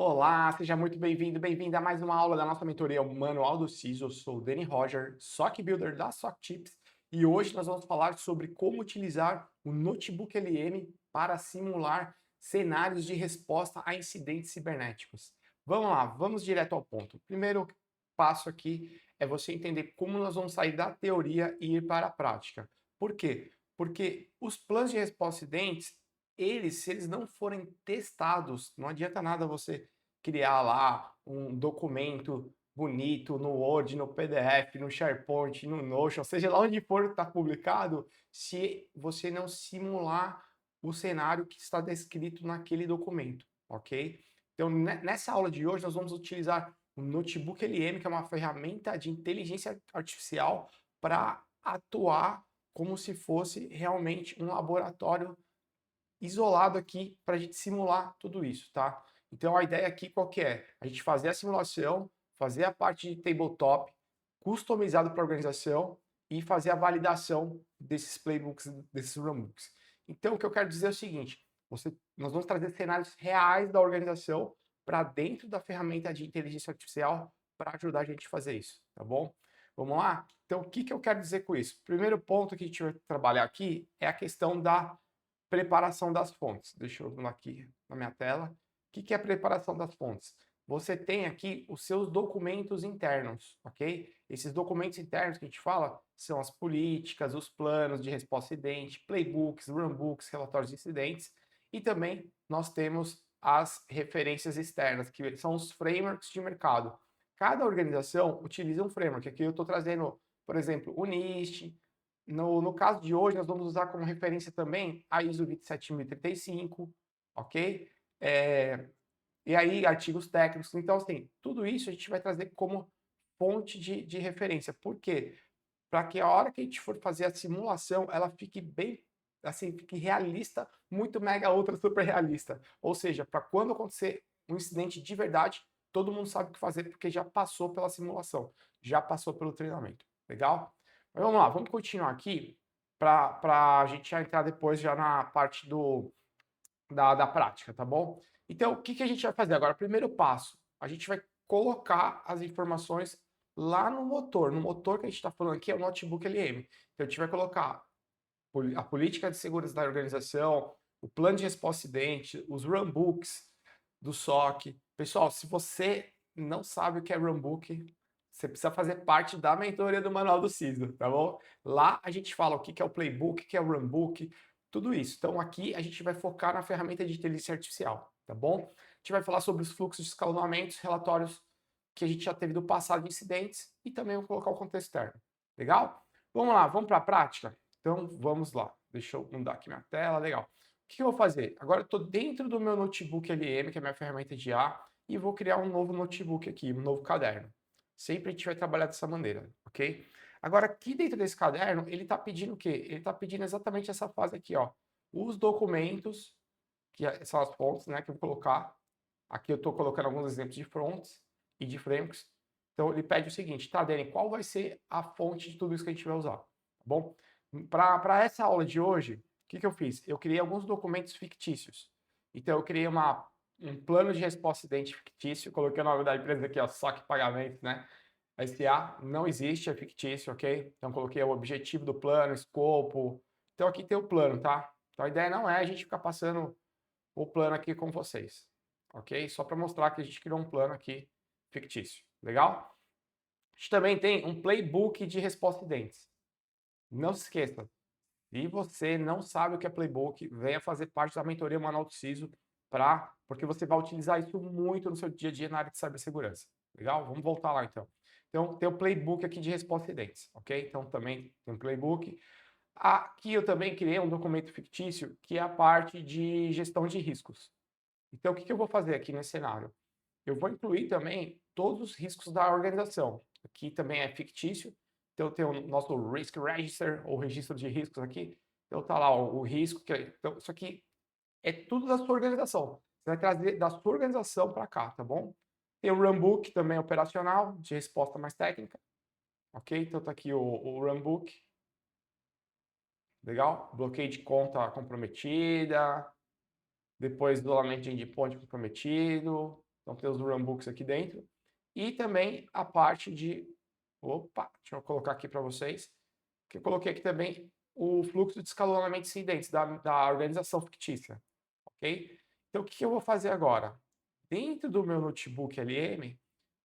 Olá, seja muito bem-vindo, bem-vinda a mais uma aula da nossa mentoria, o Manual do CISO. Eu sou o Danny Roger, SOC Builder da SOCTips, e hoje nós vamos falar sobre como utilizar o Notebook LM para simular cenários de resposta a incidentes cibernéticos. Vamos lá, vamos direto ao ponto. O primeiro passo aqui é você entender como nós vamos sair da teoria e ir para a prática. Por quê? Porque os planos de resposta a incidentes, se eles não forem testados, não adianta nada você criar lá um documento bonito no Word, no PDF, no SharePoint, no Notion, seja lá onde for estar publicado, se você não simular o cenário que está descrito naquele documento, ok? Então, nessa aula de hoje, nós vamos utilizar o Notebook LM, que é uma ferramenta de inteligência artificial para atuar como se fosse realmente um laboratório isolado aqui para a gente simular tudo isso, tá? Então a ideia aqui qual que é? A gente fazer a simulação, fazer a parte de tabletop, customizado para a organização e fazer a validação desses playbooks, desses runbooks. Então o que eu quero dizer é o seguinte, nós vamos trazer cenários reais da organização para dentro da ferramenta de inteligência artificial para ajudar a gente a fazer isso, tá bom? Vamos lá? Então o que eu quero dizer com isso? Primeiro ponto que a gente vai trabalhar aqui é a questão da preparação das fontes. Deixa eu ver aqui na minha tela. O que é a preparação das fontes? Você tem aqui os seus documentos internos, ok? Esses documentos internos que a gente fala são as políticas, os planos de resposta a incidente, playbooks, runbooks, relatórios de incidentes, e também nós temos as referências externas, que são os frameworks de mercado. Cada organização utiliza um framework. Aqui eu estou trazendo, por exemplo, o NIST. No caso de hoje, nós vamos usar como referência também a ISO 27035, ok? E aí, artigos técnicos. Então, assim, tudo isso a gente vai trazer como fonte de referência. Por quê? Para que a hora que a gente for fazer a simulação, ela fique bem, assim, fique realista, muito mega ultra super realista. Ou seja, para quando acontecer um incidente de verdade, todo mundo sabe o que fazer porque já passou pela simulação, já passou pelo treinamento. Legal? Mas vamos lá, vamos continuar aqui para a gente já entrar depois já na parte da prática, tá bom? Então, o que a gente vai fazer agora? Primeiro passo, a gente vai colocar as informações lá no motor. No motor que a gente está falando aqui é o Notebook LM. Então, a gente vai colocar a política de segurança da organização, o plano de resposta a incidente, os runbooks do SOC. Pessoal, se você não sabe o que é runbook, você precisa fazer parte da mentoria do Manual do CISO, tá bom? Lá a gente fala o que é o playbook, o que é o runbook, tudo isso. Então aqui a gente vai focar na ferramenta de inteligência artificial, tá bom? A gente vai falar sobre os fluxos de escalonamentos, relatórios que a gente já teve do passado de incidentes e também vou colocar o contexto externo. Legal? Vamos lá, vamos para a prática? Então vamos lá. Deixa eu mudar aqui minha tela, legal. O que eu vou fazer? Agora eu estou dentro do meu notebook LM, que é a minha ferramenta de IA, e vou criar um novo notebook aqui, um novo caderno. Sempre a gente vai trabalhar dessa maneira, ok? Agora, aqui dentro desse caderno, ele está pedindo o quê? Ele está pedindo exatamente essa fase aqui, ó. Os documentos, são as fontes, né, que eu vou colocar. Aqui eu estou colocando alguns exemplos de fontes e de frameworks. Então, ele pede o seguinte, tá, Dani, qual vai ser a fonte de tudo isso que a gente vai usar? Tá bom? Para essa aula de hoje, o que eu fiz? Eu criei alguns documentos fictícios. Então, eu criei um plano de resposta a incidente fictício, coloquei o nome da empresa aqui, ó, SOC Pagamentos, né? A SA não existe, é fictício, ok? Então, coloquei o objetivo do plano, escopo. Então, aqui tem o plano, tá? Então, a ideia não é a gente ficar passando o plano aqui com vocês, ok? Só para mostrar que a gente criou um plano aqui fictício, legal? A gente também tem um playbook de resposta a incidentes. Não se esqueça, se você não sabe o que é playbook, venha fazer parte da mentoria Manual do CISO, porque você vai utilizar isso muito no seu dia a dia na área de cibersegurança. Legal? Vamos voltar lá então. Então, tem o playbook aqui de resposta a incidentes, ok? Então, também tem um playbook. Aqui eu também criei um documento fictício, que é a parte de gestão de riscos. Então, o que eu vou fazer aqui nesse cenário? Eu vou incluir também todos os riscos da organização. Aqui também é fictício. Então, tem o nosso Risk Register, ou registro de riscos aqui. Então, tá lá o risco. Então, isso aqui é tudo da sua organização. Você vai trazer da sua organização para cá, tá bom? Tem o Runbook também operacional, de resposta mais técnica. Ok? Então, tá aqui o Runbook. Legal? Bloqueio de conta comprometida. Depois, isolamento de endpoint comprometido. Então tem os runbooks aqui dentro. E também a parte de... Opa, deixa eu colocar aqui para vocês. Que eu coloquei aqui também o fluxo de escalonamento de incidentes da organização fictícia. Ok? Então o que eu vou fazer agora? Dentro do meu notebook LM, o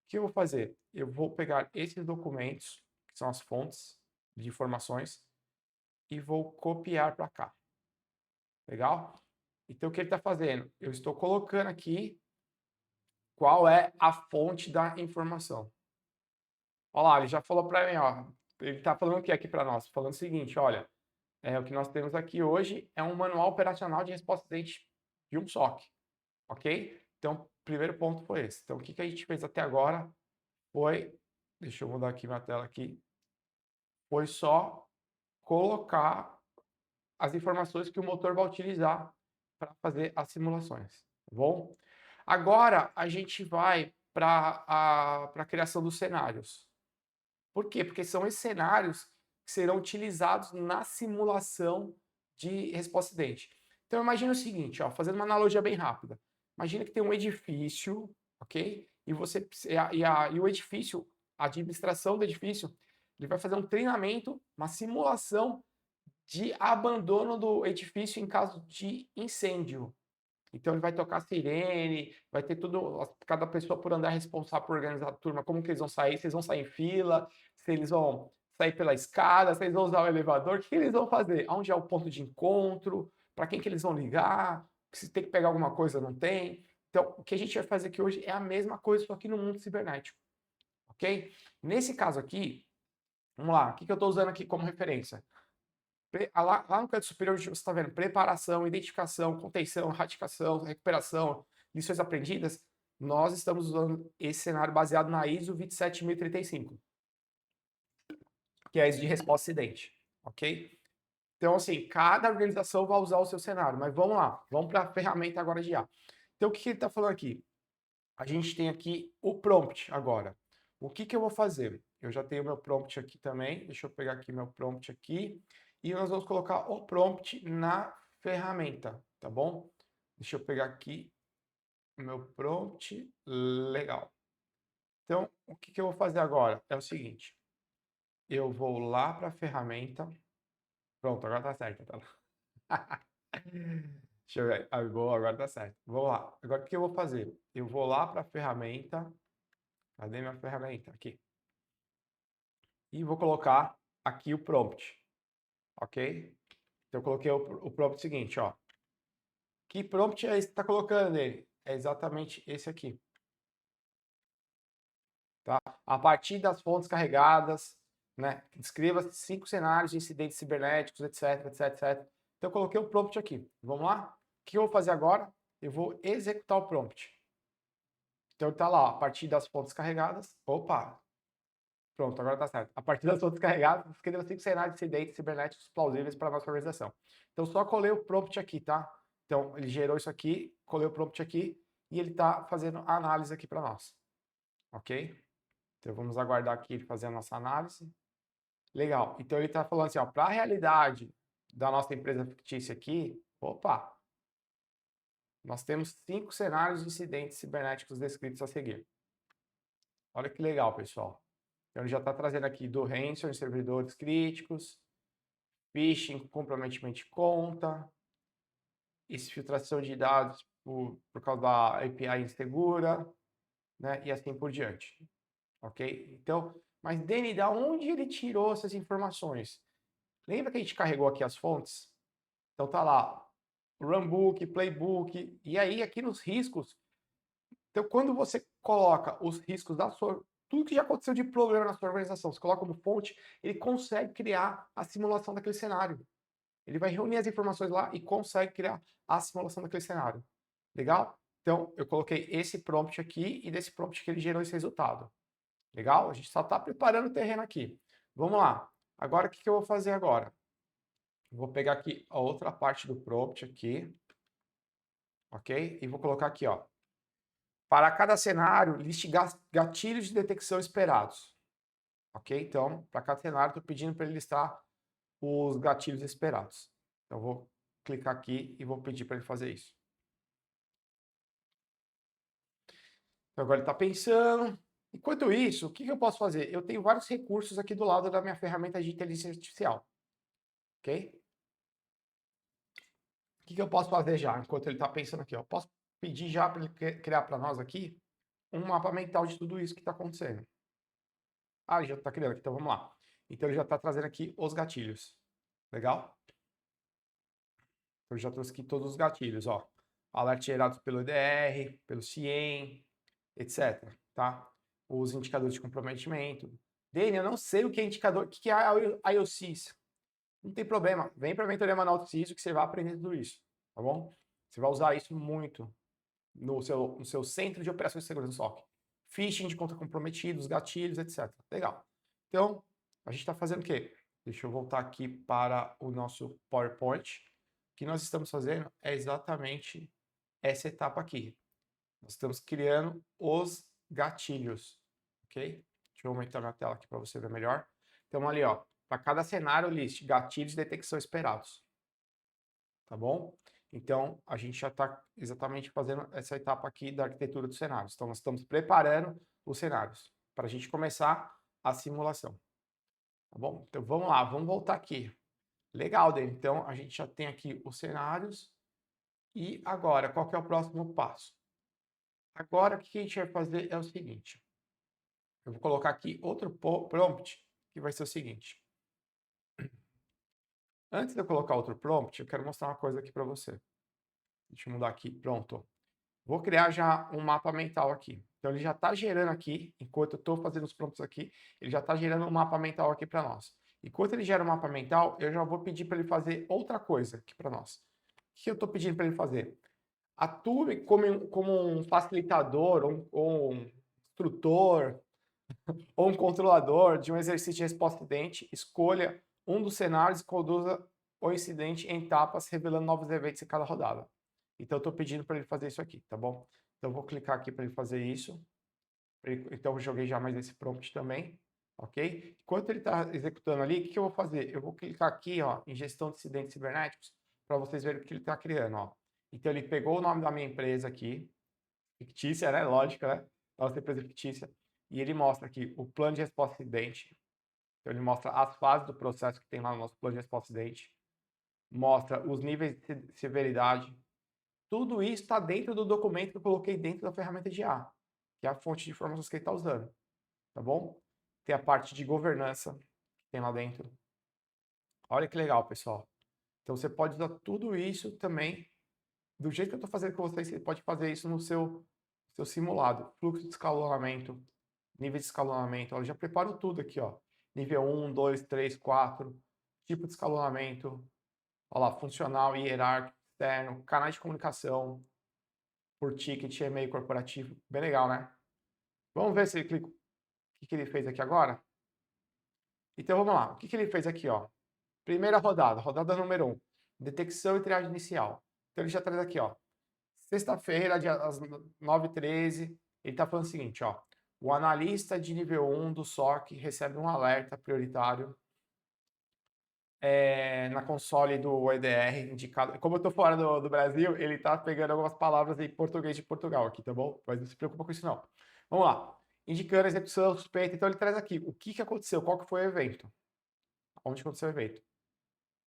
que eu vou fazer? Eu vou pegar esses documentos, que são as fontes de informações, e vou copiar para cá. Legal? Então, o que ele está fazendo? Eu estou colocando aqui qual é a fonte da informação. Olha lá, ele já falou para mim, ó. Ele está falando o que aqui para nós? Falando o seguinte, olha, o que nós temos aqui hoje é um manual operacional de resposta a incidente de um SOC, ok? Então, o primeiro ponto foi esse. Então, o que a gente fez até agora foi, deixa eu mudar aqui minha tela aqui, foi só colocar as informações que o motor vai utilizar para fazer as simulações, tá bom? Agora a gente vai para a criação dos cenários. Por quê? Porque são esses cenários que serão utilizados na simulação de resposta a acidente. Então imagina o seguinte, ó, fazendo uma analogia bem rápida. Imagina que tem um edifício, ok? E você e o edifício, a administração do edifício, ele vai fazer um treinamento, uma simulação de abandono do edifício em caso de incêndio. Então ele vai tocar sirene, vai ter tudo, cada pessoa por andar responsável por organizar a turma, como que eles vão sair, se eles vão sair em fila, se eles vão sair pela escada, se eles vão usar o elevador, o que eles vão fazer? Onde é o ponto de encontro, para quem que eles vão ligar, se tem que pegar alguma coisa, não tem. Então, o que a gente vai fazer aqui hoje é a mesma coisa, só que no mundo cibernético, ok? Nesse caso aqui, vamos lá, o que eu estou usando aqui como referência? Lá no canto superior você está vendo preparação, identificação, contenção, ratificação, recuperação, lições aprendidas. Nós estamos usando esse cenário baseado na ISO 27035, que é a ISO de resposta a acidente, ok? Então, assim, cada organização vai usar o seu cenário, mas vamos lá, vamos para a ferramenta agora de IA. Então, o que ele está falando aqui? A gente tem aqui o prompt agora. O que eu vou fazer? Eu já tenho meu prompt aqui também. Deixa eu pegar aqui meu prompt aqui. E nós vamos colocar o prompt na ferramenta, tá bom? Deixa eu pegar aqui o meu prompt. Legal. Então, o que eu vou fazer agora? É o seguinte. Eu vou lá para a ferramenta. Pronto, agora tá certo. Tá lá. Deixa eu ver. Agora tá certo. Vou lá. Agora, o que eu vou fazer? Eu vou lá para a ferramenta. Cadê minha ferramenta? Aqui. E vou colocar aqui o prompt, ok? Então, eu coloquei o prompt seguinte, ó. Que prompt é esse que está colocando nele? É exatamente esse aqui. Tá? A partir das fontes carregadas, né? Descreva 5 cenários de incidentes cibernéticos, etc, etc, etc. Então, eu coloquei o prompt aqui. Vamos lá? O que eu vou fazer agora? Eu vou executar o prompt. Então, tá lá, ó, a partir das fontes carregadas. Opa, pronto, agora tá certo. A partir das fontes carregadas, escreva 5 cenários de incidentes cibernéticos plausíveis para a nossa organização. Então, só colei o prompt aqui, tá? Então, ele gerou isso aqui, colei o prompt aqui, e ele tá fazendo a análise aqui para nós. Ok? Então, vamos aguardar aqui ele fazer a nossa análise. Legal. Então, ele tá falando assim, ó, para a realidade da nossa empresa fictícia aqui, opa, nós temos 5 cenários de incidentes cibernéticos descritos a seguir. Olha que legal, pessoal. Então, ele já está trazendo aqui do ransom em servidores críticos, phishing, comprometimento de conta, exfiltração de dados por causa da API insegura, né? E assim por diante. Ok? Então, mas Dani, da onde ele tirou essas informações? Lembra que a gente carregou aqui as fontes? Então tá lá, runbook, playbook, e aí aqui nos riscos. Então, quando você coloca os riscos da sua, tudo que já aconteceu de problema na sua organização, você coloca como fonte, ele consegue criar a simulação daquele cenário. Ele vai reunir as informações lá e consegue criar a simulação daquele cenário. Legal? Então, eu coloquei esse prompt aqui e desse prompt que ele gerou esse resultado. Legal? A gente só está preparando o terreno aqui. Vamos lá. Agora, o que eu vou fazer agora? Vou pegar aqui a outra parte do prompt aqui. Ok? E vou colocar aqui, ó. Para cada cenário, liste gatilhos de detecção esperados. Ok? Então, para cada cenário, estou pedindo para ele listar os gatilhos esperados. Então, vou clicar aqui e vou pedir para ele fazer isso. Então agora ele está pensando. Enquanto isso, o que eu posso fazer? Eu tenho vários recursos aqui do lado da minha ferramenta de inteligência artificial, ok? O que eu posso fazer já, enquanto ele está pensando aqui? Eu posso pedir já para ele criar para nós aqui um mapa mental de tudo isso que está acontecendo. Ah, ele já está criando aqui, então vamos lá. Então ele já está trazendo aqui os gatilhos. Legal? Eu já trouxe aqui todos os gatilhos, ó. Alertas gerados pelo EDR, pelo CIEM, etc. Tá? Os indicadores de comprometimento. Dani, eu não sei o que é indicador, o que é IOCs. Não tem problema, vem para a mentoria manual do CISO que você vai aprender tudo isso, tá bom? Você vai usar isso muito no seu centro de operações de segurança do SOC. Phishing de conta comprometidos, gatilhos, etc. Legal. Então, a gente está fazendo o quê? Deixa eu voltar aqui para o nosso PowerPoint. O que nós estamos fazendo é exatamente essa etapa aqui. Nós estamos criando os gatilhos, ok? Deixa eu aumentar minha tela aqui para você ver melhor. Então, ali, ó, para cada cenário, list gatilhos de detecção esperados, tá bom? Então, a gente já está exatamente fazendo essa etapa aqui da arquitetura dos cenários. Então, nós estamos preparando os cenários para a gente começar a simulação, tá bom? Então, vamos lá, vamos voltar aqui. Legal, Dani. Então, a gente já tem aqui os cenários. E agora, qual que é o próximo passo? Agora, o que a gente vai fazer é o seguinte. Eu vou colocar aqui outro prompt, que vai ser o seguinte. Antes de eu colocar outro prompt, eu quero mostrar uma coisa aqui para você. Deixa eu mudar aqui, pronto. Vou criar já um mapa mental aqui. Então, ele já está gerando aqui, enquanto eu estou fazendo os prompts aqui, ele já está gerando um mapa mental aqui para nós. Enquanto ele gera um mapa mental, eu já vou pedir para ele fazer outra coisa aqui para nós. O que eu estou pedindo para ele fazer? Atue como um facilitador, ou um instrutor, ou um controlador de um exercício de resposta a incidente. Escolha um dos cenários e conduza o incidente em etapas, revelando novos eventos em cada rodada. Então, eu estou pedindo para ele fazer isso aqui, tá bom? Então, eu vou clicar aqui para ele fazer isso. Então, eu joguei já mais esse prompt também, ok? Enquanto ele está executando ali, o que eu vou fazer? Eu vou clicar aqui, ó, em gestão de incidentes cibernéticos, para vocês verem o que ele está criando, ó. Então, ele pegou o nome da minha empresa aqui, fictícia, né? Lógico, né? Nossa empresa fictícia. E ele mostra aqui o plano de resposta a incidente. Então, ele mostra as fases do processo que tem lá no nosso plano de resposta a incidente. Mostra os níveis de severidade. Tudo isso está dentro do documento que eu coloquei dentro da ferramenta de IA, que é a fonte de informações que ele está usando. Tá bom? Tem a parte de governança que tem lá dentro. Olha que legal, pessoal. Então, você pode usar tudo isso também do jeito que eu estou fazendo com vocês. Você pode fazer isso no seu simulado. Fluxo de escalonamento, nível de escalonamento. Eu já preparo tudo aqui, ó. Nível 1, 2, 3, 4. Tipo de escalonamento. Olha lá, funcional, hierárquico, externo, canais de comunicação, por ticket, e-mail corporativo. Bem legal, né? Vamos ver se ele clica. O que ele fez aqui agora? Então, vamos lá. O que ele fez aqui, ó? Primeira rodada, rodada número 1. Detecção e triagem inicial. Então, ele já traz aqui, ó. Sexta-feira, às 9h13, ele está falando o seguinte, ó. O analista de nível 1 do SOC recebe um alerta prioritário na console do EDR indicado. Como eu estou fora do Brasil, ele está pegando algumas palavras em português de Portugal aqui, tá bom? Mas não se preocupa com isso, não. Vamos lá. Indicando a execução suspeita. Então, ele traz aqui o que aconteceu, qual que foi o evento. Onde aconteceu o evento.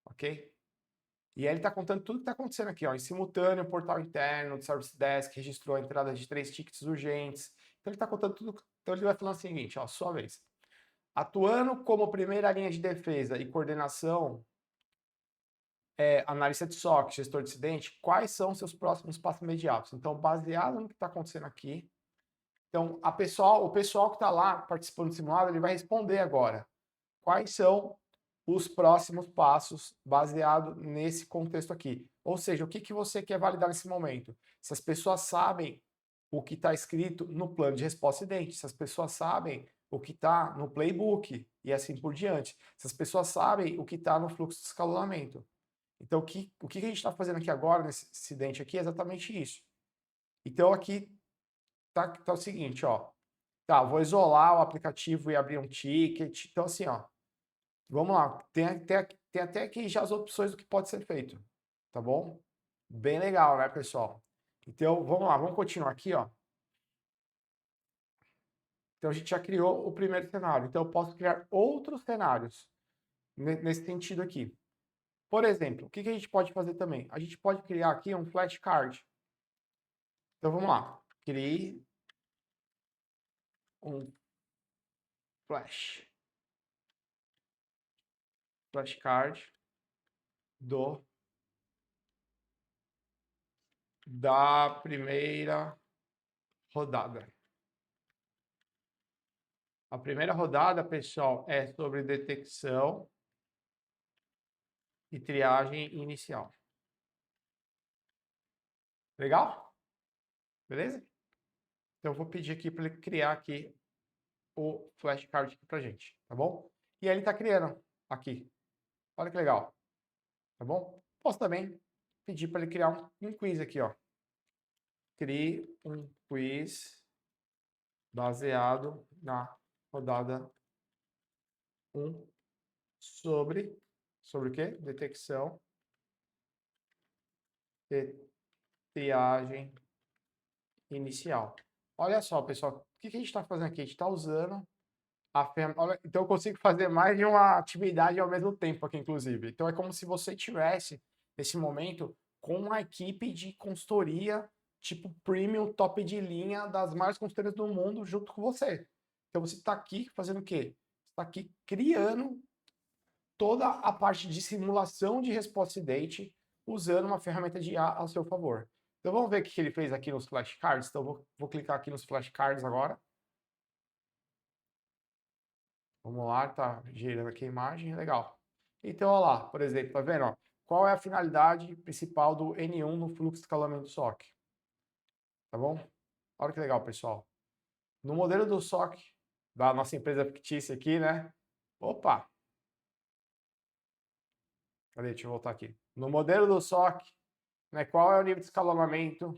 Ok? E aí ele está contando tudo que está acontecendo aqui, ó. Em simultâneo, o portal interno do Service Desk registrou a entrada de 3 tickets urgentes. Então ele está contando tudo. Então ele vai falando o seguinte, ó, sua vez. Atuando como primeira linha de defesa e coordenação, analista de SOC, gestor de incidente, quais são seus próximos passos imediatos? Então, baseado no que está acontecendo aqui, então o pessoal que está lá participando do simulado, ele vai responder agora. Quais são os próximos passos baseado nesse contexto aqui? Ou seja, o que você quer validar nesse momento? Se as pessoas sabem o que está escrito no plano de resposta a incidente, se as pessoas sabem o que está no playbook e assim por diante, se as pessoas sabem o que está no fluxo de escalonamento. Então, o que a gente está fazendo aqui agora, nesse incidente aqui, é exatamente isso. Então, aqui tá o seguinte, ó. Tá, vou isolar o aplicativo e abrir um ticket. Então, assim, ó. Vamos lá. Tem até aqui já as opções do que pode ser feito. Tá bom? Bem legal, né, pessoal? Então, vamos lá. Vamos continuar aqui, ó. Então, a gente já criou o primeiro cenário. Então, eu posso criar outros cenários nesse sentido aqui. Por exemplo, o que a gente pode fazer também? A gente pode criar aqui um flashcard. Então, vamos lá. Crie um flashcard da primeira rodada. A primeira rodada, pessoal, é sobre detecção e triagem inicial. Legal? Beleza? Então, eu vou pedir aqui para ele criar aqui o flashcard aqui pra gente, tá bom? E aí ele está criando aqui. Olha que legal, tá bom? Posso também pedir para ele criar um quiz aqui, ó. Crie um quiz baseado na rodada 1 sobre o quê? Detecção e triagem inicial. Olha só, pessoal, o que a gente está fazendo aqui? A gente está usando a ferramenta. Então, eu consigo fazer mais de uma atividade ao mesmo tempo aqui, inclusive. Então, é como se você tivesse, nesse momento, com uma equipe de consultoria, tipo premium, top de linha, das maiores consultorias do mundo, junto com você. Então, você está aqui fazendo o quê? Você está aqui criando toda a parte de simulação de resposta date usando uma ferramenta de IA ao seu favor. Então vamos ver o que ele fez aqui nos flashcards. Então vou clicar aqui nos flashcards agora. Vamos lá, tá gerando aqui a imagem, legal. Então, olha lá, por exemplo, tá vendo? Ó, qual é a finalidade principal do N1 no fluxo de escalonamento SOC? Tá bom? Olha que legal, pessoal. No modelo do SOC, da nossa empresa fictícia aqui, né? Opa! Cadê? Deixa eu voltar aqui. No modelo do SOC, né, qual é o nível de escalonamento?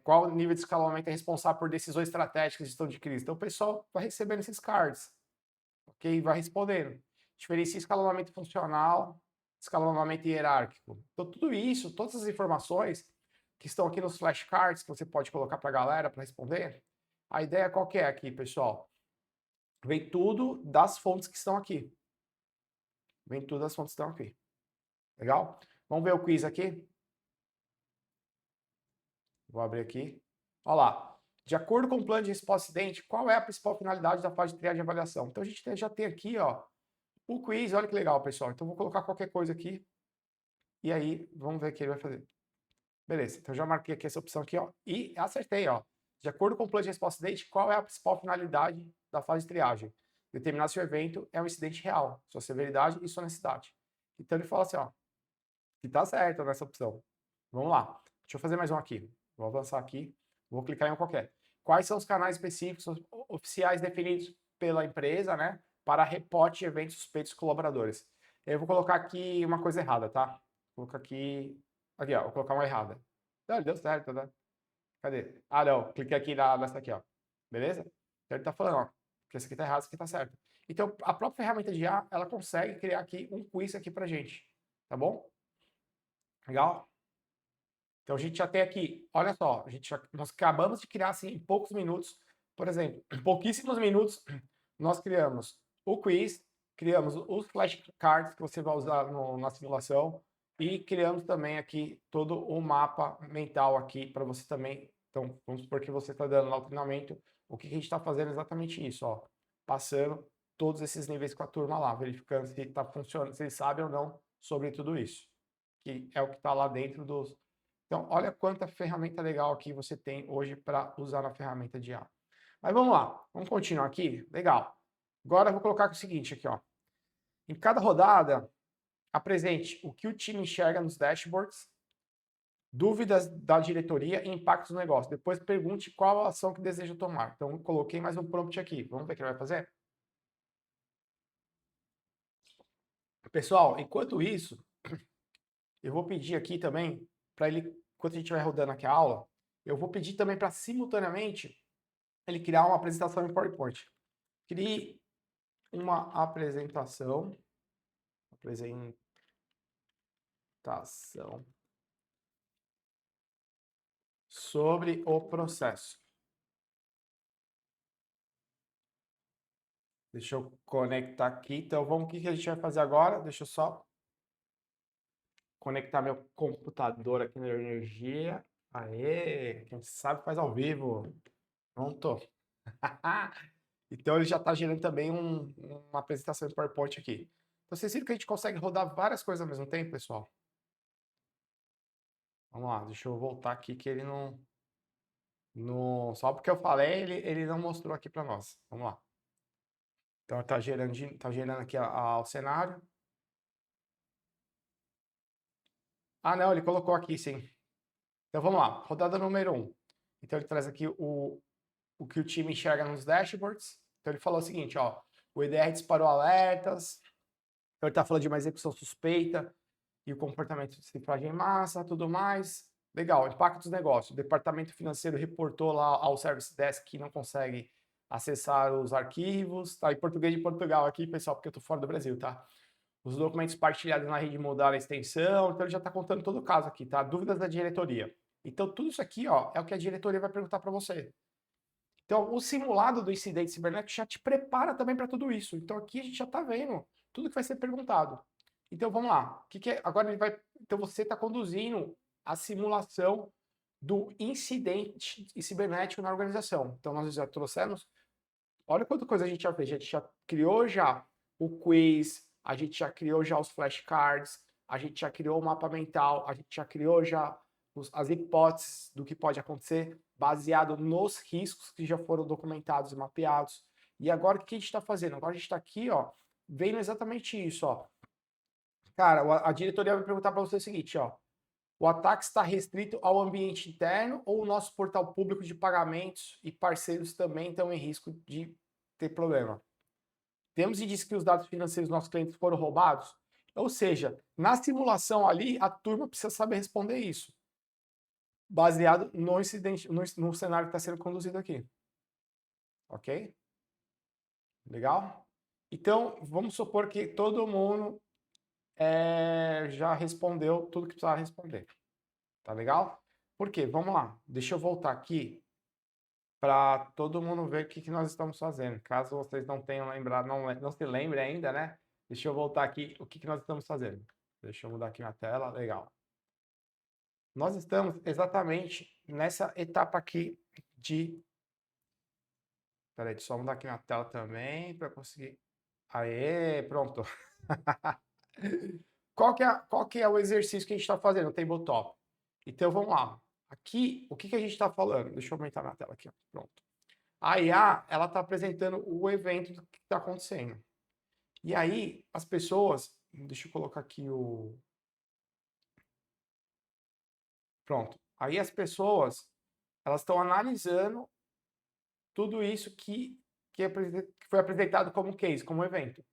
Qual o nível de escalonamento é responsável por decisões estratégicas de gestão de crise? Então, o pessoal vai recebendo esses cards, ok? Vai respondendo. Diferencia escalonamento funcional, escalonamento hierárquico. Então, tudo isso, todas as informações que estão aqui nos flashcards, que você pode colocar para a galera para responder, a ideia qual que é aqui, pessoal? Vem tudo das fontes que estão aqui. Vem tudo das fontes que estão aqui. Legal? Vamos ver o quiz aqui? Vou abrir aqui. Olha lá. De acordo com o plano de resposta acidente, qual é a principal finalidade da fase de triagem e avaliação? Então, a gente já tem aqui, ó, o quiz. Olha que legal, pessoal. Então, vou colocar qualquer coisa aqui. E aí, vamos ver o que ele vai fazer. Beleza. Então, já marquei aqui essa opção aqui, ó. E acertei, ó. De acordo com o plano de resposta acidente, qual é a principal finalidade da fase de triagem? Determinar se o evento é um incidente real, sua severidade e sua necessidade. Então, ele fala assim, ó, que tá certo nessa opção. Vamos lá. Deixa eu fazer mais um aqui. Vou avançar aqui. Vou clicar em um qualquer. Quais são os canais específicos oficiais definidos pela empresa, né, para reporte de eventos suspeitos de colaboradores? Eu vou colocar aqui uma coisa errada, tá? Vou colocar aqui, ó, vou colocar uma errada. Não, deu certo, né? Cadê? Ah, não, cliquei aqui nessa aqui, ó. Beleza? Então ele tá falando, ó, que esse aqui tá errado, esse aqui tá certo. Então, a própria ferramenta de IA, ela consegue criar aqui um quiz aqui pra gente, tá bom? Legal? Então a gente já tem aqui, olha só, nós acabamos de criar assim em poucos minutos, por exemplo, em pouquíssimos minutos, nós criamos o quiz, criamos os flashcards que você vai usar na simulação e criamos também aqui todo o mapa mental aqui para você também. Então, vamos supor que você está dando lá o treinamento, o que a gente está fazendo é exatamente isso, ó, passando todos esses níveis com a turma lá, verificando se está funcionando, se eles sabem ou não sobre tudo isso, que é o que está lá dentro dos. Então, olha quanta ferramenta legal aqui você tem hoje para usar na ferramenta de IA. Mas vamos lá, vamos continuar aqui. Legal. Agora eu vou colocar o seguinte aqui, ó. Em cada rodada, apresente o que o time enxerga nos dashboards, dúvidas da diretoria e impactos no negócio. Depois pergunte qual a ação que deseja tomar. Então, eu coloquei mais um prompt aqui. Vamos ver o que ele vai fazer? Pessoal, enquanto isso, eu vou pedir aqui também, para ele, enquanto a gente vai rodando aqui a aula, eu vou pedir também para simultaneamente ele criar uma apresentação em PowerPoint. Crie uma apresentação sobre o processo. Deixa eu conectar aqui. Então, o que a gente vai fazer agora? Deixa eu só conectar meu computador aqui na energia. Aê, quem sabe faz ao vivo. Pronto. Então ele já está gerando também uma apresentação de PowerPoint aqui. Então vocês viram que a gente consegue rodar várias coisas ao mesmo tempo, pessoal? Vamos lá, deixa eu voltar aqui que ele não só porque eu falei, ele não mostrou aqui para nós. Vamos lá. Então está gerando aqui o cenário. Ah, não, ele colocou aqui sim. Então vamos lá, rodada número 1. Então ele traz aqui o que o time enxerga nos dashboards. Então ele falou o seguinte, ó, o EDR disparou alertas, então ele está falando de uma execução suspeita e o comportamento de cifragem em massa, tudo mais. Legal, impacto dos negócios. O departamento financeiro reportou lá ao Service Desk que não consegue acessar os arquivos. Tá em português de Portugal aqui, pessoal, porque eu tô fora do Brasil, tá? Os documentos partilhados na rede mudaram a extensão, então ele já está contando todo o caso aqui, tá? Dúvidas da diretoria. Então, tudo isso aqui, ó, é o que a diretoria vai perguntar para você. Então, o simulado do incidente cibernético já te prepara também para tudo isso. Então, aqui a gente já está vendo tudo que vai ser perguntado. Então, vamos lá. Agora ele vai. Então, você está conduzindo a simulação do incidente cibernético na organização. Então, nós já trouxemos. Olha quanta coisa a gente já fez. A gente já criou já o quiz, a gente já criou já os flashcards, a gente já criou o mapa mental, a gente já criou já as hipóteses do que pode acontecer, baseado nos riscos que já foram documentados e mapeados. E agora o que a gente está fazendo? Agora a gente está aqui, ó, vendo exatamente isso, ó. Cara, a diretoria vai perguntar para você o seguinte, ó. O ataque está restrito ao ambiente interno ou o nosso portal público de pagamentos e parceiros também estão em risco de ter problema? Temos indícios que os dados financeiros dos nossos clientes foram roubados? Ou seja, na simulação ali, a turma precisa saber responder isso, baseado no incidente, no cenário que está sendo conduzido aqui. Ok? Legal? Então, vamos supor que todo mundo já respondeu tudo que precisava responder. Tá legal? Por quê? Vamos lá. Deixa eu voltar aqui para todo mundo ver o que nós estamos fazendo. Caso vocês não tenham lembrado, não se lembrem ainda, né? Deixa eu voltar aqui o que nós estamos fazendo. Deixa eu mudar aqui na tela. Legal. Nós estamos exatamente nessa etapa aqui de... Peraí, deixa eu só mudar aqui na tela também para conseguir... Aê, pronto. Qual que é o exercício que a gente está fazendo no tabletop? Então, vamos lá. Aqui, o que a gente está falando? Deixa eu aumentar na tela aqui. Ó. Pronto. A IA, ela está apresentando o evento do que está acontecendo. E aí, as pessoas... Deixa eu colocar aqui o... Pronto. Aí as pessoas, elas estão analisando tudo isso que foi apresentado como case, como evento.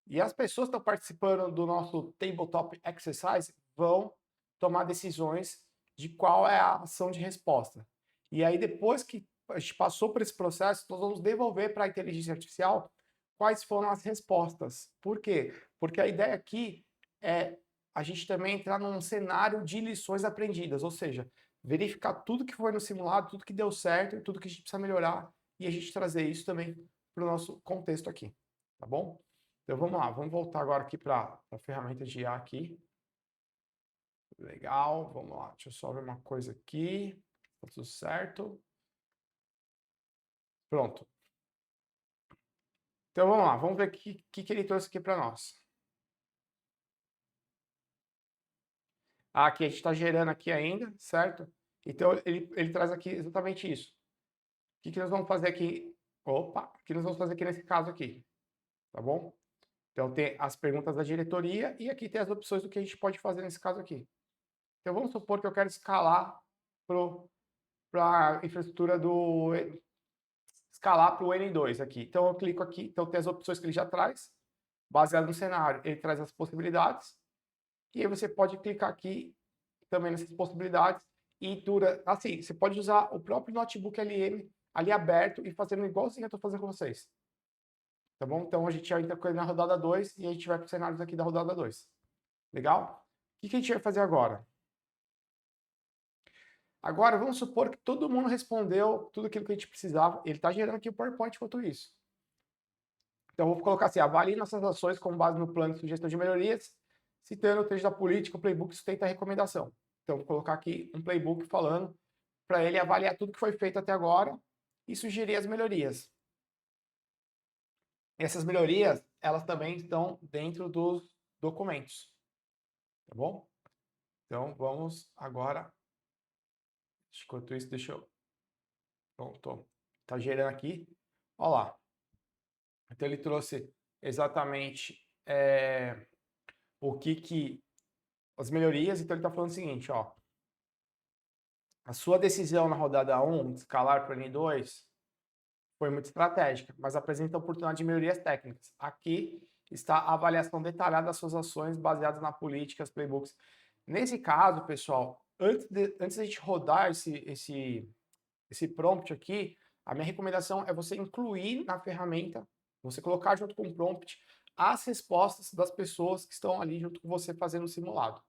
E as pessoas que estão participando do nosso Tabletop Exercise vão tomar decisões de qual é a ação de resposta. E aí, depois que a gente passou por esse processo, nós vamos devolver para a inteligência artificial quais foram as respostas. Por quê? Porque a ideia aqui é a gente também entrar num cenário de lições aprendidas, ou seja, verificar tudo que foi no simulado, tudo que deu certo, tudo que a gente precisa melhorar e a gente trazer isso também para o nosso contexto aqui, tá bom? Então vamos lá, vamos voltar agora aqui para a ferramenta de IA aqui. Legal, vamos lá, deixa eu só ver uma coisa aqui. Tá tudo certo. Pronto. Então vamos lá, vamos ver o que ele trouxe aqui para nós. Aqui a gente está gerando aqui ainda, certo? Então ele traz aqui exatamente isso. O que nós vamos fazer aqui? Opa, o que nós vamos fazer aqui nesse caso aqui? Tá bom? Então tem as perguntas da diretoria e aqui tem as opções do que a gente pode fazer nesse caso aqui. Então vamos supor que eu quero escalar para a infraestrutura escalar para o N2 aqui. Então eu clico aqui, então tem as opções que ele já traz, baseado no cenário, ele traz as possibilidades, e aí você pode clicar aqui também nessas possibilidades, e assim, você pode usar o próprio notebook LM ali aberto e fazendo igualzinho eu estou fazendo com vocês. Tá bom? Então a gente já entra na rodada 2 e a gente vai para os cenários aqui da rodada 2. Legal? O que a gente vai fazer agora? Agora, vamos supor que todo mundo respondeu tudo aquilo que a gente precisava. Ele está gerando aqui o PowerPoint enquanto isso. Então, eu vou colocar assim, avalie nossas ações com base no plano de sugestão de melhorias, citando o trecho da política, o playbook sustenta a recomendação. Então, vou colocar aqui um playbook falando para ele avaliar tudo que foi feito até agora e sugerir as melhorias. Essas melhorias, elas também estão dentro dos documentos, tá bom? Então, vamos agora, enquanto isso, deixa eu... Pronto, tá gerando aqui, olha lá. Então, ele trouxe exatamente o que as melhorias, então ele está falando o seguinte, ó, a sua decisão na rodada 1, de escalar para o N2, foi muito estratégica, mas apresenta oportunidade de melhorias técnicas. Aqui está a avaliação detalhada das suas ações baseadas na políticas, playbooks. Nesse caso, pessoal, antes de a gente rodar esse prompt aqui, a minha recomendação é você incluir na ferramenta, você colocar junto com o prompt, as respostas das pessoas que estão ali junto com você fazendo o simulado,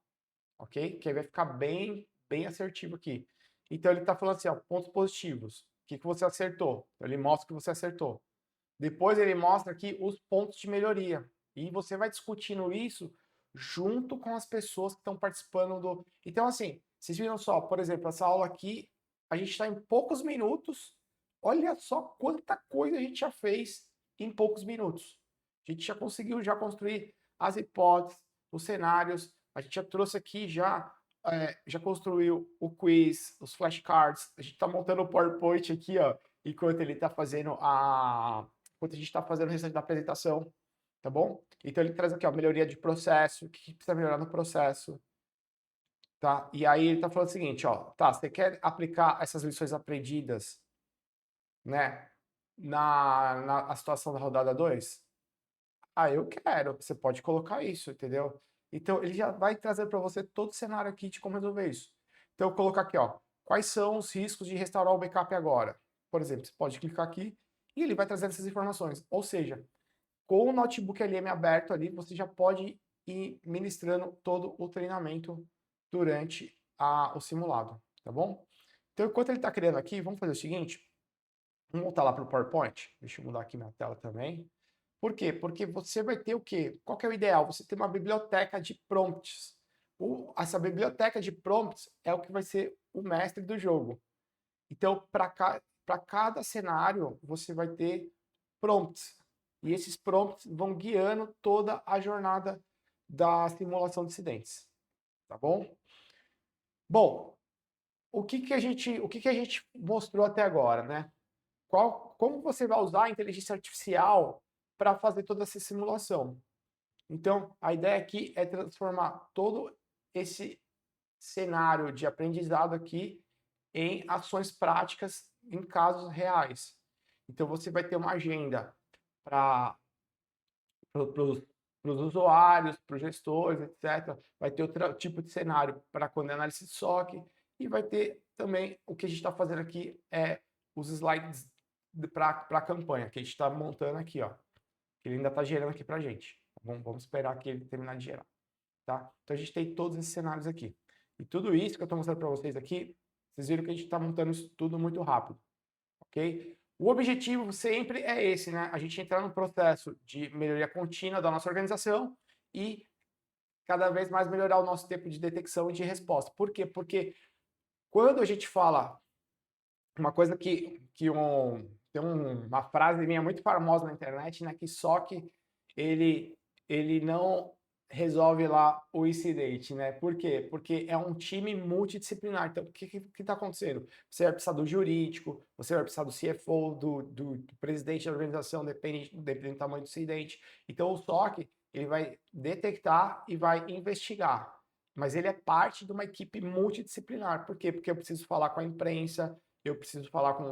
ok? Que aí vai ficar bem assertivo aqui. Então ele está falando assim, ó, pontos positivos. O que você acertou? Então, ele mostra que você acertou. Depois ele mostra aqui os pontos de melhoria. E você vai discutindo isso junto com as pessoas que estão participando do... Então, assim, vocês viram só, por exemplo, essa aula aqui, a gente está em poucos minutos. Olha só quanta coisa a gente já fez em poucos minutos. A gente já conseguiu já construir as hipóteses, os cenários. A gente já trouxe aqui, já construiu o quiz, os flashcards. A gente está montando o PowerPoint aqui, ó, enquanto ele está fazendo enquanto a gente está fazendo o restante da apresentação, tá bom? Então ele traz aqui, ó, melhoria de processo, o que precisa melhorar no processo, tá? E aí ele tá falando o seguinte, ó, tá, você quer aplicar essas lições aprendidas, né, na situação da rodada 2? Ah, eu quero, você pode colocar isso, entendeu? Então ele já vai trazer para você todo o cenário aqui de como resolver isso. Então eu vou colocar aqui, ó, quais são os riscos de restaurar o backup agora? Por exemplo, você pode clicar aqui e ele vai trazer essas informações. Ou seja, com o notebook LM aberto ali, você já pode ir ministrando todo o treinamento durante o simulado, tá bom? Então, enquanto ele está criando aqui, vamos fazer o seguinte, vamos voltar lá para o PowerPoint, deixa eu mudar aqui minha tela também. Por quê? Porque você vai ter o quê? Qual que é o ideal? Você ter uma biblioteca de prompts. Essa biblioteca de prompts é o que vai ser o mestre do jogo. Então, para cada cenário, você vai ter prompts. E esses prompts vão guiando toda a jornada da simulação de incidentes. Tá bom? Bom, o que a gente mostrou até agora, né? Como você vai usar a inteligência artificial para fazer toda essa simulação? Então, a ideia aqui é transformar todo esse cenário de aprendizado aqui em ações práticas em casos reais. Então, você vai ter uma agenda para os usuários, para os gestores, etc. Vai ter outro tipo de cenário para quando é análise de SOC e vai ter também o que a gente está fazendo aqui os slides para a campanha, que a gente está montando aqui, ó. Que ele ainda está gerando aqui para a gente. Vamos esperar que ele terminar de gerar. Tá? Então a gente tem todos esses cenários aqui. E tudo isso que eu estou mostrando para vocês aqui, vocês viram que a gente está montando isso tudo muito rápido. Ok? O objetivo sempre é esse, né? A gente entrar no processo de melhoria contínua da nossa organização e cada vez mais melhorar o nosso tempo de detecção e de resposta. Por quê? Porque quando a gente fala uma coisa tem uma frase minha muito famosa na internet, né? Que SOC ele não resolve lá o incidente, né? Por quê? Porque é um time multidisciplinar. Então, o que está acontecendo? Você vai precisar do jurídico, você vai precisar do CFO, do presidente da organização, depende do tamanho do incidente. Então, o SOC ele vai detectar e vai investigar. Mas ele é parte de uma equipe multidisciplinar. Por quê? Porque eu preciso falar com a imprensa, eu preciso falar com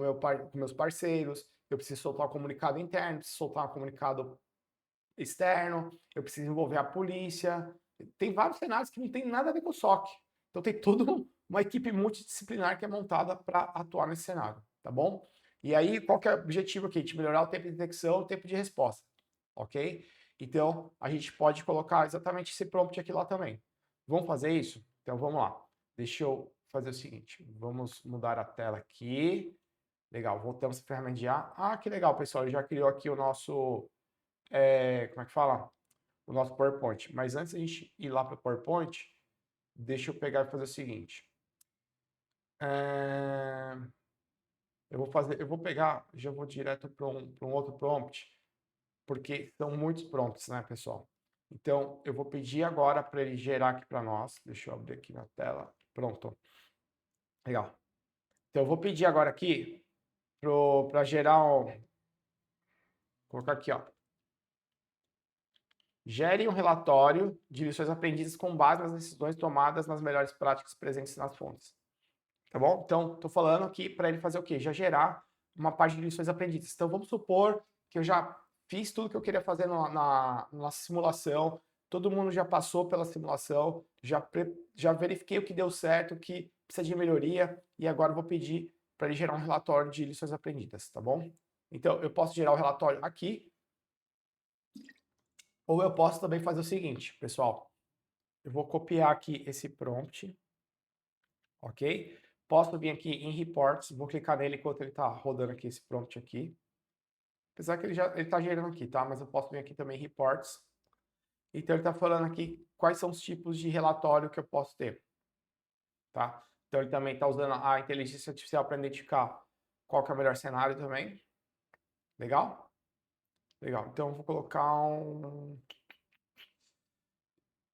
meus parceiros, eu preciso soltar um comunicado interno, preciso soltar um comunicado externo, eu preciso envolver a polícia. Tem vários cenários que não tem nada a ver com o SOC. Então tem toda uma equipe multidisciplinar que é montada para atuar nesse cenário, tá bom? E aí, qual que é o objetivo aqui? De melhorar o tempo de detecção e o tempo de resposta, ok? Então, a gente pode colocar exatamente esse prompt aqui lá também. Vamos fazer isso? Então, vamos lá. Deixa eu fazer o seguinte, vamos mudar a tela aqui. Legal, voltamos para a ferramenta de IA. Ah, que legal, pessoal, ele já criou aqui como é que fala? O nosso PowerPoint. Mas antes da gente ir lá para o PowerPoint, deixa eu pegar e fazer o seguinte. Eu vou pegar, já vou direto para um outro prompt, porque são muitos prompts, né, pessoal? Então, eu vou pedir agora para ele gerar aqui para nós. Deixa eu abrir aqui na tela. Pronto. Legal. Então, eu vou pedir agora aqui para gerar um. Vou colocar aqui, ó. Gere um relatório de lições aprendidas com base nas decisões tomadas nas melhores práticas presentes nas fontes. Tá bom? Então, estou falando aqui para ele fazer o quê? Já gerar uma página de lições aprendidas. Então, vamos supor que eu já fiz tudo que eu queria fazer na simulação, todo mundo já passou pela simulação, já verifiquei o que deu certo, o que precisa de melhoria, e agora eu vou pedir para ele gerar um relatório de lições aprendidas, tá bom? Então, eu posso gerar o relatório aqui, ou eu posso também fazer o seguinte, pessoal. Eu vou copiar aqui esse prompt, ok? Posso vir aqui em Reports, vou clicar nele enquanto ele está rodando aqui esse prompt aqui. Apesar que ele está gerando aqui, tá? Mas eu posso vir aqui também em Reports. Então ele está falando aqui quais são os tipos de relatório que eu posso ter, tá? Então ele também está usando a inteligência artificial para identificar qual que é o melhor cenário também. Legal? Legal. Então eu vou colocar um...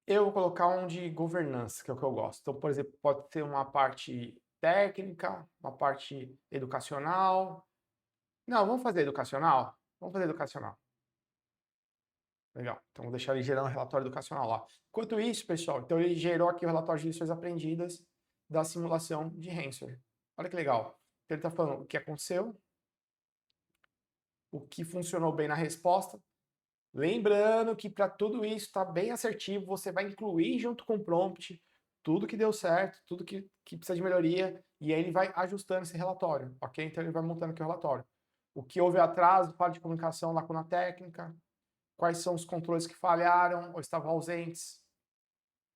Eu vou colocar um de governança, que é o que eu gosto. Então, por exemplo, pode ser uma parte técnica, uma parte educacional. Não, vamos fazer educacional? Vamos fazer educacional. Legal. Então, vou deixar ele gerando um relatório educacional lá. Enquanto isso, pessoal, então ele gerou aqui o relatório de lições aprendidas da simulação de Hansel. Olha que legal. Então, ele está falando o que aconteceu, o que funcionou bem na resposta. Lembrando que para tudo isso estar bem assertivo, você vai incluir junto com o prompt tudo que deu certo, tudo que precisa de melhoria, e aí ele vai ajustando esse relatório, ok? Então ele vai montando aqui o relatório. O que houve atraso, falha de comunicação, lacuna técnica, quais são os controles que falharam ou estavam ausentes.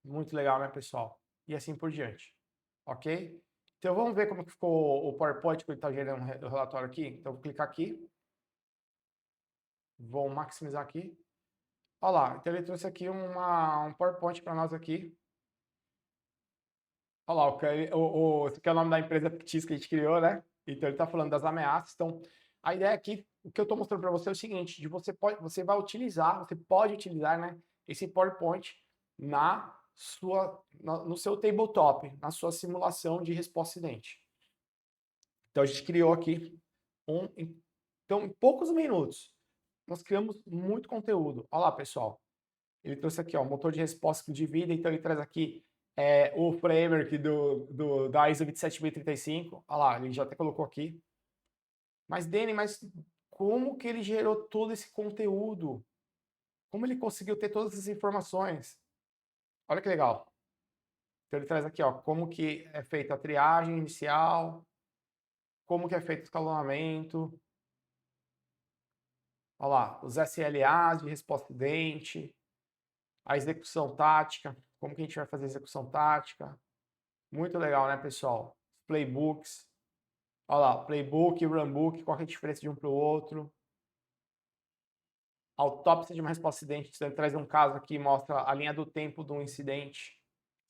Muito legal, né, pessoal? E assim por diante, ok? Então vamos ver como que ficou o PowerPoint que ele está gerando o relatório aqui. Então vou clicar aqui, vou maximizar aqui. Olha lá, então ele trouxe aqui um PowerPoint para nós aqui. Olha lá, esse aqui é o nome da empresa fictícia que a gente criou, né? Então ele está falando das ameaças. Então, a ideia aqui, o que eu estou mostrando para você é o seguinte, você vai utilizar, você pode utilizar, né, esse PowerPoint no seu tabletop, na sua simulação de resposta acidente. Então a gente criou aqui então em poucos minutos nós criamos muito conteúdo. Olha lá, pessoal. Ele trouxe aqui, ó, motor de resposta de vida, então ele traz aqui o framework da ISO 27035. Olha lá, ele já até colocou aqui. Mas, Dani, como que ele gerou todo esse conteúdo? Como ele conseguiu ter todas essas informações? Olha que legal. Então ele traz aqui, ó, como que é feita a triagem inicial, como que é feito o escalonamento. Olha lá, os SLAs de resposta a acidente, a execução tática, como que a gente vai fazer a execução tática. Muito legal, né, pessoal? Playbooks. Olha lá, playbook e runbook, qual é a diferença de um para o outro. Autópsia de uma resposta a acidente. Então, ele traz um caso aqui, mostra a linha do tempo de um incidente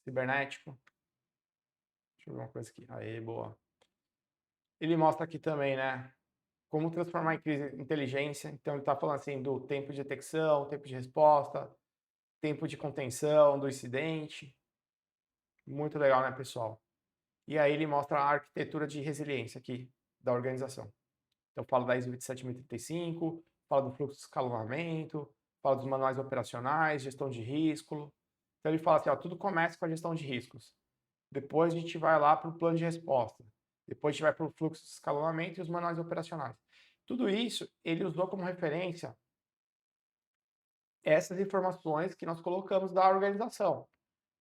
cibernético. Deixa eu ver uma coisa aqui. Aê, boa. Ele mostra aqui também, né, como transformar em crise inteligência. Então, ele está falando assim do tempo de detecção, tempo de resposta, tempo de contenção do incidente. Muito legal, né, pessoal? E aí ele mostra a arquitetura de resiliência aqui da organização. Então fala da ISO 27035, fala do fluxo de escalonamento, fala dos manuais operacionais, gestão de risco. Então ele fala assim, ó, tudo começa com a gestão de riscos. Depois a gente vai lá para o plano de resposta. Depois a gente vai para o fluxo de escalonamento e os manuais operacionais. Tudo isso ele usou como referência essas informações que nós colocamos da organização.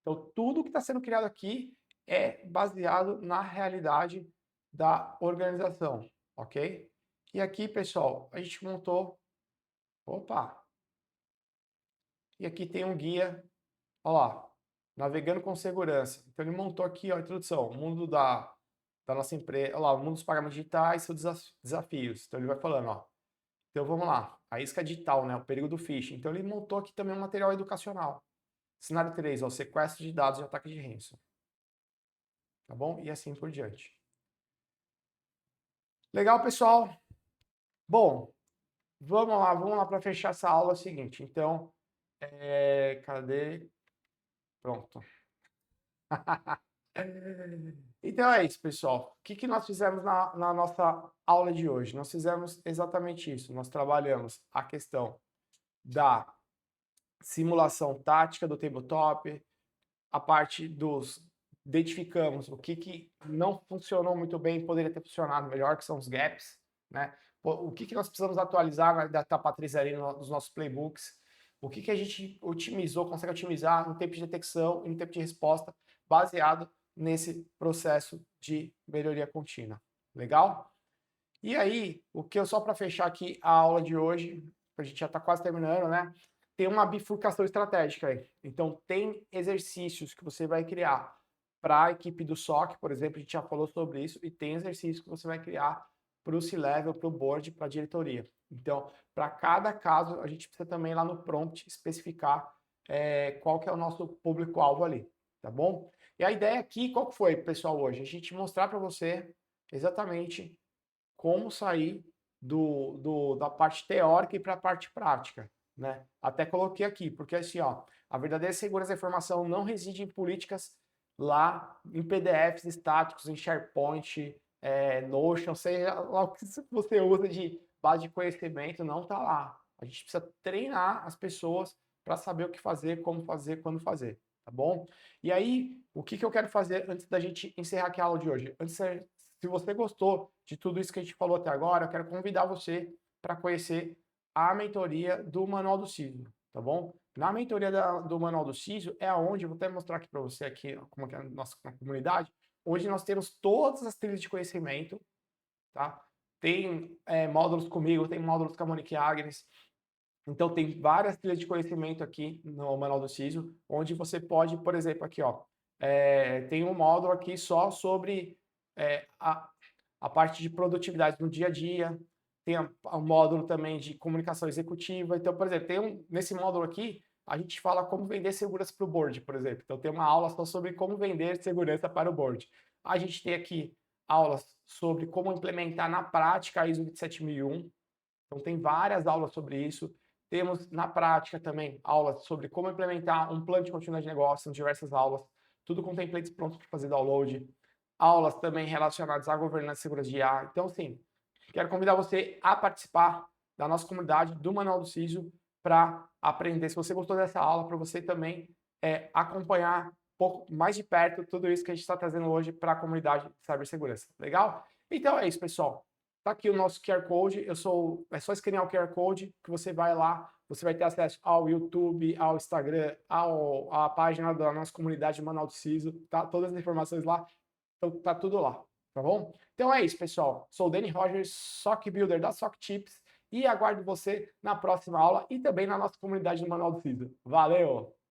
Então tudo que está sendo criado aqui é baseado na realidade da organização, ok? E aqui, pessoal, a gente montou... Opa! E aqui tem um guia, olha lá, navegando com segurança. Então ele montou aqui, ó, a introdução, o mundo da nossa empresa, olha lá, o mundo dos pagamentos digitais, seus desafios. Então ele vai falando, ó, Então vamos lá, a isca digital, né, o perigo do phishing. Então ele montou aqui também um material educacional. Cenário 3, ó, sequestro de dados e ataque de ransom. Tá bom? E assim por diante. Legal, pessoal? Bom, vamos lá para fechar essa aula. É o seguinte, então, cadê? Pronto. Então é isso, pessoal. O que nós fizemos na nossa aula de hoje? Nós fizemos exatamente isso. Nós trabalhamos a questão da simulação tática do tabletop, a parte dos... Identificamos o que não funcionou muito bem e poderia ter funcionado melhor, que são os gaps, né? O que nós precisamos atualizar na data matriz ali nos nossos playbooks, o que a gente otimizou, consegue otimizar no tempo de detecção e no tempo de resposta, baseado nesse processo de melhoria contínua. Legal? E aí, o que eu só para fechar aqui a aula de hoje, a gente já está quase terminando, né? Tem uma bifurcação estratégica aí. Então, tem exercícios que você vai criar para a equipe do SOC, por exemplo, a gente já falou sobre isso, e tem exercícios que você vai criar para o C-Level, para o Board, para a diretoria. Então, para cada caso, a gente precisa também lá no prompt especificar qual que é o nosso público-alvo ali, tá bom? E a ideia aqui, qual que foi, pessoal, hoje? A gente mostrar para você exatamente como sair da parte teórica e para a parte prática, né? Até coloquei aqui, porque assim, ó, a verdadeira segurança da informação não reside em políticas lá em PDFs estáticos, em SharePoint, Notion, seja lá o que você usa de base de conhecimento, não está lá. A gente precisa treinar as pessoas para saber o que fazer, como fazer, quando fazer, tá bom? E aí, o que eu quero fazer antes da gente encerrar aqui a aula de hoje? Se você gostou de tudo isso que a gente falou até agora, eu quero convidar você para conhecer a mentoria do Manual do CISO, tá bom? Na mentoria do Manual do CISO é onde, eu vou até mostrar aqui para você aqui como é a nossa comunidade, onde nós temos todas as trilhas de conhecimento, tá? Tem módulos comigo, tem módulos com a Monique Agnes, então tem várias trilhas de conhecimento aqui no Manual do CISO, onde você pode, por exemplo, aqui, ó, tem um módulo aqui só sobre a parte de produtividade no dia a dia, tem um módulo também de comunicação executiva. Então, por exemplo, nesse módulo aqui, a gente fala como vender segurança para o board, por exemplo. Então, tem uma aula só sobre como vender segurança para o board. A gente tem aqui aulas sobre como implementar na prática a ISO 27001. Então, tem várias aulas sobre isso. Temos, na prática, também aulas sobre como implementar um plano de continuidade de negócio, diversas aulas, tudo com templates prontos para fazer download. Aulas também relacionadas à governança e segurança de IA. Então, sim, quero convidar você a participar da nossa comunidade do Manual do CISO para aprender. Se você gostou dessa aula, para você também acompanhar um pouco mais de perto tudo isso que a gente está trazendo hoje para a comunidade de cibersegurança. Legal? Então é isso, pessoal. Tá aqui o nosso QR Code. É só escanear o QR Code que você vai lá. Você vai ter acesso ao YouTube, ao Instagram, à página da nossa comunidade do Manual do CISO. Tá? Todas as informações lá. Então tá tudo lá, tá bom? Então é isso, pessoal. Sou o Danny Rogers, SOC Builder da SOC Tips e aguardo você na próxima aula e também na nossa comunidade do Manual do CISO. Valeu!